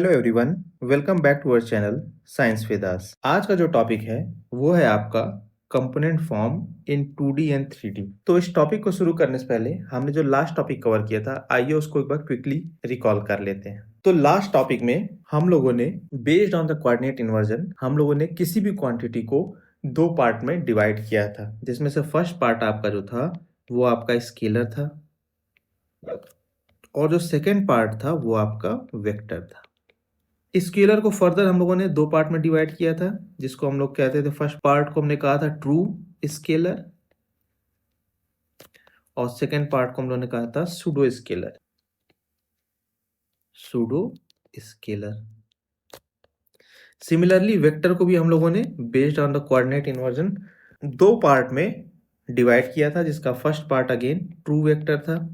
Hello everyone, welcome back to our channel science with us. आज का जो topic है वो है आपका component form in 2D and 3D। तो इस टॉपिक को शुरू करने से पहले हमने जो लास्ट टॉपिक कवर किया था, आइए उसको एक बार क्विकली रिकॉल कर लेते हैं। तो लास्ट टॉपिक में हम लोगों ने based on the coordinate inversion हम लोगों ने किसी भी क्वांटिटी को दो पार्ट में डिवाइड किया था, जिसमें से फर्स्ट पार्ट आपका जो था वो आपका स्केलर था और जो सेकेंड पार्ट था वो आपका वेक्टर था। स्केलर को फर्दर हम लोगों ने दो पार्ट में डिवाइड किया था, जिसको हम लोग कहते थे, फर्स्ट पार्ट को हमने कहा था ट्रू स्केलर और सेकेंड पार्ट को हम लोगों ने कहा था pseudo scalar. Pseudo scalar. Similarly vector को भी हम लोगों ने based on the coordinate inversion दो पार्ट में डिवाइड किया था, जिसका first part again true vector था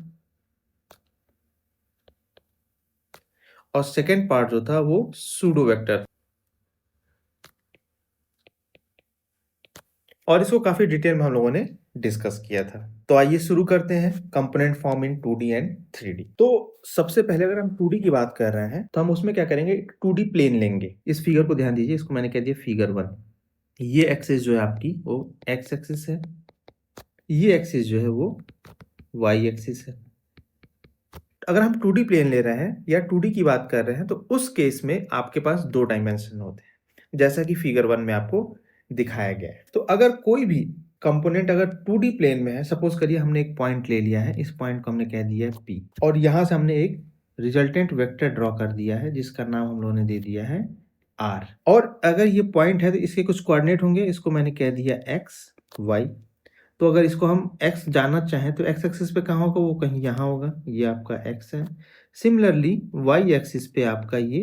और सेकेंड पार्ट जो था वो सूडो वेक्टर, और इसको काफी डिटेल में हम लोगों ने डिस्कस किया था। तो आइए शुरू करते हैं component form in 2D and 3D। तो सबसे पहले अगर हम 2D की बात कर रहे हैं तो हम उसमें क्या करेंगे, 2D प्लेन लेंगे। इस फिगर को ध्यान दीजिए, इसको मैंने कह दिया फिगर 1। ये एक्सिस जो है आपकी वो एक्स एक्सिस है, ये एक्सिस जो है वो वाई एक्सिस है। अगर हम 2D प्लेन ले रहे हैं या 2D की बात कर रहे हैं तो उस केस में आपके पास दो डायमेंशन होते हैं, जैसा कि फिगर 1 में आपको दिखाया गया है। तो अगर कोई भी कंपोनेंट अगर 2D प्लेन में है, सपोज करिए हमने एक पॉइंट ले लिया है, इस पॉइंट को हमने कह दिया है P और यहां से हमने एक रिजल्टेंट वेक्टर ड्रॉ कर दिया है जिसका नाम हम लोगों ने दे दिया है R। और अगर ये पॉइंट है तो इसके कुछ कोऑर्डिनेट होंगे, इसको मैंने कह दिया X Y। तो अगर इसको हम x जानना चाहें तो x एक्सिस पे कहाँ होगा, वो कहीं यहाँ होगा, ये आपका x है। सिमिलरली y एक्सिस पे आपका ये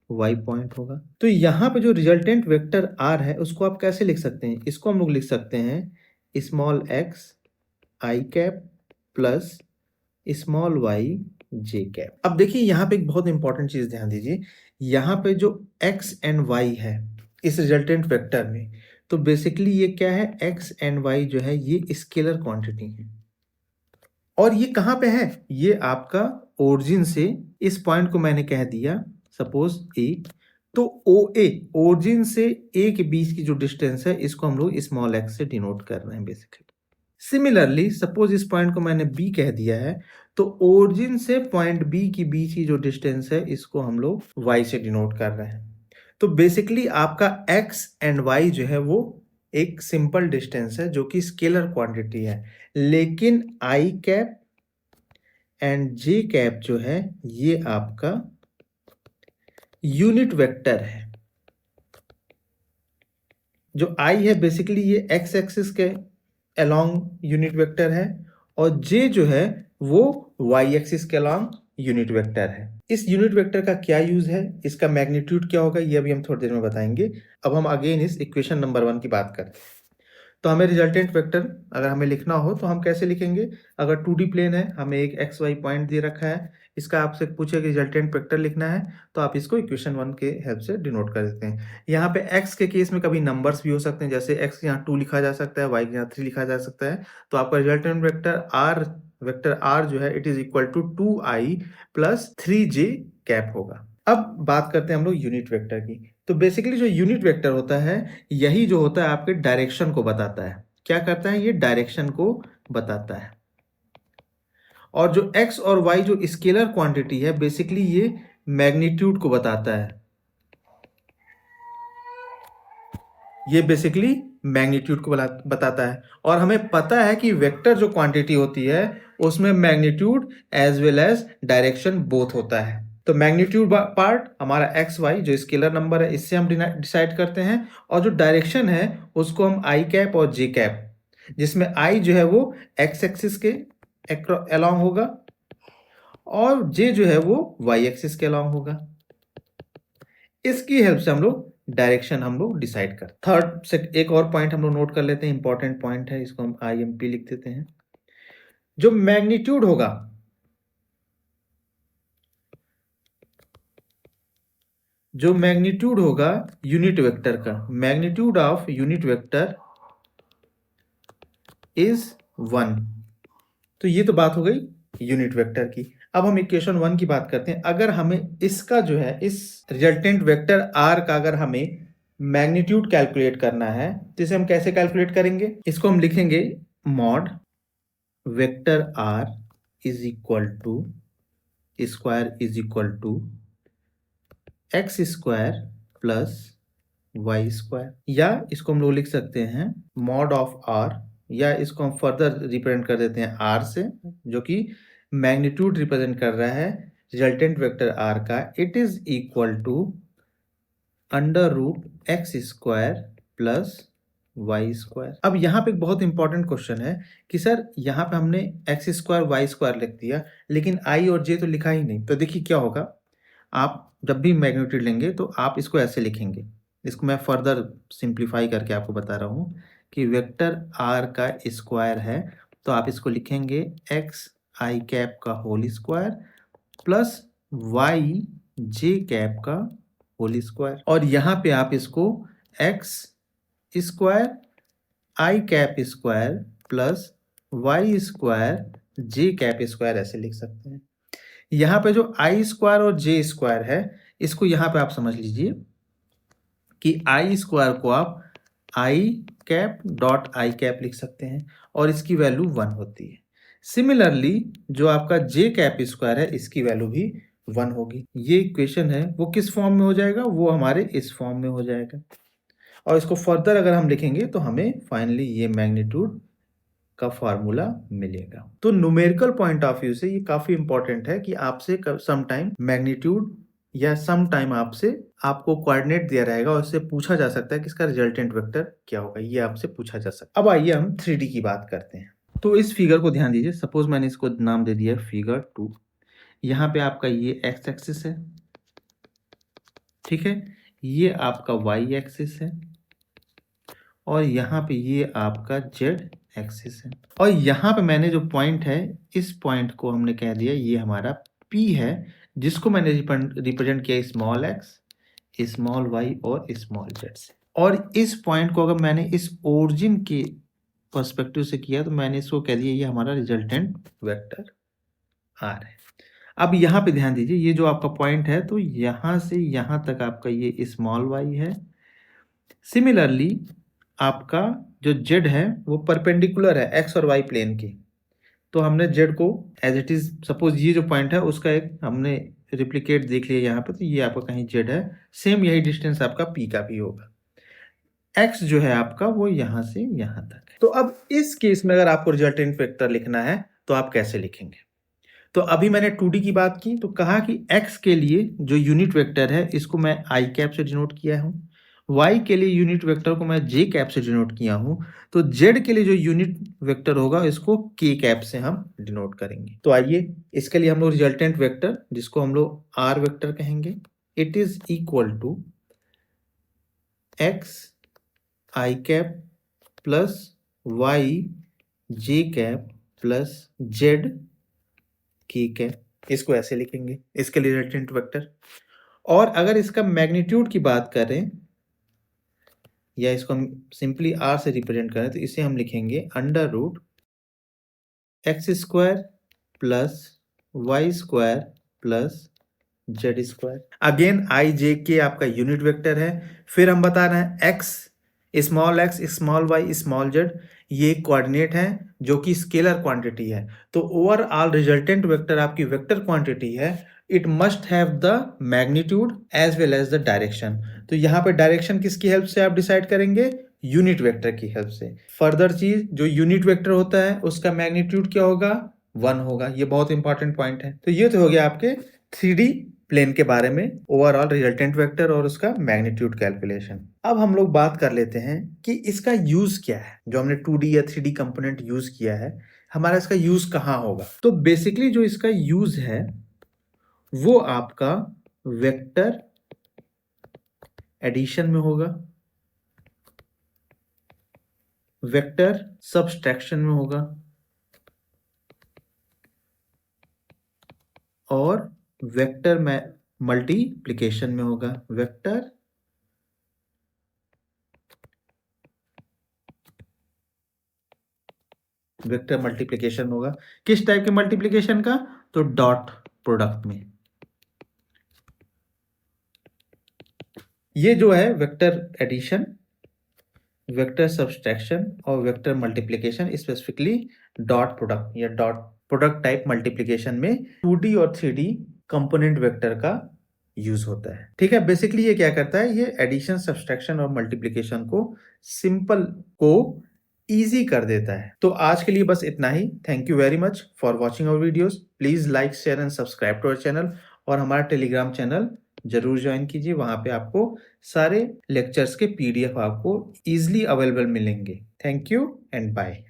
y पॉइंट होगा। तो यहाँ पे जो रिजल्टेंट वेक्टर r है उसको आप कैसे लिख सकते हैं, इसको हम लोग लिख सकते हैं small x i cap plus small y j cap. अब देखिए यहाँ पे एक बहुत इंपॉर्टेंट चीज ध्यान दीजिए, यहाँ पे जो x एंड y है इस रिजल्टेंट वेक्टर में, तो बेसिकली ये क्या है, x एंड y जो है ये स्केलर क्वांटिटी है और ये कहाँ पे है, ये आपका ओरिजिन से इस पॉइंट को मैंने कह दिया सपोज a। तो OA ओरिजिन से a के बीच की जो डिस्टेंस है इसको हम लोग स्मॉल x से डिनोट कर रहे हैं बेसिकली। सिमिलरली सपोज इस पॉइंट को मैंने B कह दिया है, तो ओरिजिन से पॉइंट B के बीच की जो डिस्टेंस है इसको हम लोग y से डिनोट कर रहे हैं। तो बेसिकली आपका x एंड y जो है वो एक सिंपल डिस्टेंस है जो कि स्केलर क्वांटिटी है, लेकिन i cap and j cap जो है ये आपका यूनिट वेक्टर है। जो i है बेसिकली ये x एक्सिस के अलोंग यूनिट वेक्टर है और j जो है वो y एक्सिस के अलोंग यूनिट वेक्टर है। इस यूनिट वेक्टर का क्या यूज है, इसका मैग्नीट्यूड क्या होगा, ये अभी हम थोड़ी देर में बताएंगे। अब हम अगेन इस इक्वेशन नंबर 1 की बात करें तो हमें रिजल्टेंट वेक्टर अगर हमें लिखना हो तो हम कैसे लिखेंगे। अगर 2D प्लेन है, हमें एक एक्स वाई पॉइंट दे रखा है, इसका आपसे पूछे कि रिजल्टेंट वेक्टर लिखना है तो आप इसको इक्वेशन 1 के हेल्प से डिनोट कर देते हैं। यहाँ पे x के केस में कभी नंबर्स भी हो सकते हैं, जैसे x यहाँ 2 लिखा जा सकता है, y यहाँ 3 लिखा जा सकता है। तो आपका रिजल्टेंट वेक्टर r जो है it is equal to 2i plus 3j cap होगा। अब बात करते हैं हम लोग यूनिट वेक्टर की। तो बेसिकली जो यूनिट वेक्टर होता है यही जो होता है आपके डायरेक्शन को बताता है। क्या करता है, ये डायरेक्शन को बताता है। और जो x और y जो स्केलर क्वांटिटी है बेसिकली ये मैग्नीट्यूड को बताता है। ये बेसिकली मैग्नीट्यूड को बताता है और हमें पता है कि वेक्टर जो क्वांटिटी होती है उसमें magnitude as well as direction both होता है। तो मैग्नीट्यूड पार्ट हमारा एक्स वाई जो स्केलर नंबर है इससे हम डिसाइड करते हैं और जो डायरेक्शन है उसको हम आई कैप और जे कैप, जिसमें आई जो है वो एक्स एक्सिस के अलोंग होगा और जे जो है वो वाई एक्सिस के अलोंग होगा। इसकी हेल्प से हम लोग डायरेक्शन हम लोग डिसाइड कर। थर्ड से एक और पॉइंट हम लोग नोट कर लेते हैं, इंपॉर्टेंट पॉइंट है, इसको हम IMP लिख देते हैं। जो मैग्नीट्यूड होगा, जो मैग्नीट्यूड होगा यूनिट वेक्टर का, magnitude of unit vector is 1। तो ये तो बात हो गई यूनिट वेक्टर की। अब हम इक्वेशन 1 की बात करते हैं। अगर हमें इसका जो है इस रिजल्टेंट वेक्टर r का अगर हमें मैग्नीट्यूड कैलकुलेट करना है तो इसे हम कैसे कैलकुलेट करेंगे? इसको हम लिखेंगे mod vector r is equal to square is equal to x square plus Y square, या इसको हम लोग लिख सकते हैं मॉड ऑफ आर, या इसको हम फर्दर रिप्रेजेंट कर देते हैं आर से, जो कि मैग्नीट्यूड रिप्रेजेंट कर रहा है रिजल्टेंट वेक्टर आर का। It is equal to under root x square plus Y square. अब यहाँ पे एक बहुत इंपॉर्टेंट क्वेश्चन है कि सर यहाँ पे हमने एक्स स्क्वायर वाई स्क्वायर लिख दिया, लेकिन आई और जे तो लिखा ही नहीं। तो देखिए क्या होगा, आप जब भी मैग्नीट्यूड लेंगे तो आप इसको ऐसे लिखेंगे। इसको मैं फर्दर सिंप्लीफाई करके आपको बता रहा हूँ कि वेक्टर आर का स्क्वायर है तो आप इसको लिखेंगे एक्स आई कैप का होल स्क्वायर प्लस वाई जे कैप का होल स्क्वायर, और यहाँ पे आप इसको X square I cap square plus Y square J cap square ऐसे लिख सकते हैं। यहाँ पे जो आई स्क्वायर और जे स्क्वायर है, इसको यहाँ पे आप समझ लीजिए कि आई स्क्वायर को आप आई कैप डॉट आई कैप लिख सकते हैं और इसकी वैल्यू 1 होती है। सिमिलरली जो आपका जे कैप स्क्वायर है, इसकी वैल्यू भी 1 होगी। ये इक्वेशन है वो किस फॉर्म में हो जाएगा, वो हमारे इस फॉर्म में हो जाएगा। और इसको फर्दर अगर हम लिखेंगे तो हमें फाइनली ये मैग्नीट्यूड का फार्मूला मिलेगा। तो न्यूमेरिकल पॉइंट ऑफ व्यू से ये काफी इंपॉर्टेंट है कि आपसे सम टाइम मैग्नीट्यूड या सम टाइम आपसे आपको कोऑर्डिनेट दिया रहेगा और उससे पूछा जा सकता है कि इसका रिजल्टेंट वेक्टर क्या होगा, ये आपसे पूछा जा सकता है। अब आइए हम 3D की बात करते हैं। तो इस फिगर को ध्यान दीजिए। सपोज मैंने इसको नाम दे दिया फिगर 2। यहाँ पे आपका ये एक्स एक्सिस है, ठीक है, ये आपका वाई एक्सिस है, और यहाँ पे ये आपका जेड एक्सिस है। और यहाँ पे मैंने जो पॉइंट है, इस पॉइंट को हमने कह दिया ये हमारा P है, जिसको मैंने रिप्रेजेंट किया स्मॉल एक्स, स्मॉल वाई और स्मॉल जेड से। और इस पॉइंट को अगर मैंने इस ओरिजिन के पर्सपेक्टिव से किया तो मैंने इसको कह दिया ये हमारा रिजल्टेंट वेक्टर आर है। अब यहाँ पे ध्यान दीजिए, ये जो आपका पॉइंट है तो यहाँ से यहाँ तक आपका ये स्मॉल वाई है। सिमिलरली आपका जो z है वो परपेंडिकुलर है x और y प्लेन के, तो हमने z को एज इट इज, सपोज ये जो पॉइंट है उसका एक हमने रिप्लिकेट देख लिया यहाँ पे, तो ये आपका कहीं z है, सेम यही डिस्टेंस आपका p का भी होगा। x जो है आपका वो यहाँ से यहाँ तक है। तो अब इस केस में अगर आपको रिजल्टेंट वेक्टर लिखना है तो आप कैसे लिखेंगे? तो अभी मैंने 2D की बात की तो कहा कि x के लिए जो यूनिट वेक्टर है इसको मैं आई कैप से डिनोट किया हूँ, y के लिए यूनिट वेक्टर को मैं j कैप से डिनोट किया हूँ, तो z के लिए जो यूनिट वेक्टर होगा इसको k कैप से हम डिनोट करेंगे। तो आइए इसके लिए हम लोग रिजल्टेंट वेक्टर, जिसको हम लोग r वेक्टर कहेंगे, it is equal to x i cap plus Y J cap plus z ठीक है, इसको ऐसे लिखेंगे, इसके लिए रिजल्टेंट वेक्टर। और अगर इसका मैग्नीट्यूड की बात करें या इसको हम सिंपली आर से रिप्रेजेंट करें तो इसे हम लिखेंगे under root x square plus Y square plus Z square. Again I J K आपका यूनिट वेक्टर है। फिर हम बता रहे हैं x small y small z ये कोऑर्डिनेट है जो कि स्केलर क्वांटिटी है। तो ओवरऑल रिजल्टेंट वेक्टर आपकी वेक्टर क्वांटिटी है, it must have the magnitude as well as the direction. तो यहाँ पे डायरेक्शन किसकी हेल्प से आप डिसाइड करेंगे? यूनिट वेक्टर की हेल्प से। फर्दर चीज, जो यूनिट वेक्टर होता है उसका मैग्नीट्यूड क्या होगा? 1 होगा। ये बहुत इंपॉर्टेंट पॉइंट है। तो ये तो हो गया आपके 3D प्लेन के बारे में, ओवरऑल रिजल्टेंट वेक्टर और उसका मैग्नीट्यूड कैलकुलेशन। अब हम लोग बात कर लेते हैं कि इसका यूज क्या है। जो हमने 2D या 3D कंपोनेंट यूज किया है, हमारा इसका यूज कहाँ होगा? तो बेसिकली जो इसका यूज है वो आपका वेक्टर एडिशन में होगा, वेक्टर सब्सट्रैक्शन में होगा और वेक्टर में मल्टीप्लिकेशन में होगा। वेक्टर मल्टीप्लिकेशन होगा। किस टाइप के मल्टीप्लिकेशन का? तो डॉट प्रोडक्ट में। ये जो है वेक्टर एडिशन, वेक्टर सब्सट्रैक्शन और vector multiplication specifically dot product या डॉट प्रोडक्ट टाइप मल्टीप्लिकेशन में 2D और 3D कंपोनेंट वेक्टर का यूज होता है। ठीक है, बेसिकली ये क्या करता है, ये एडिशन सब्सट्रैक्शन और मल्टीप्लिकेशन को सिंपल को इजी कर देता है। तो आज के लिए बस इतना ही। Thank you very much for watching our videos. Please like share and subscribe to our channel और हमारा टेलीग्राम चैनल जरूर ज्वाइन कीजिए। वहां पे आपको सारे लेक्चर्स के PDF आपको इजीली अवेलेबल मिलेंगे। Thank you and bye.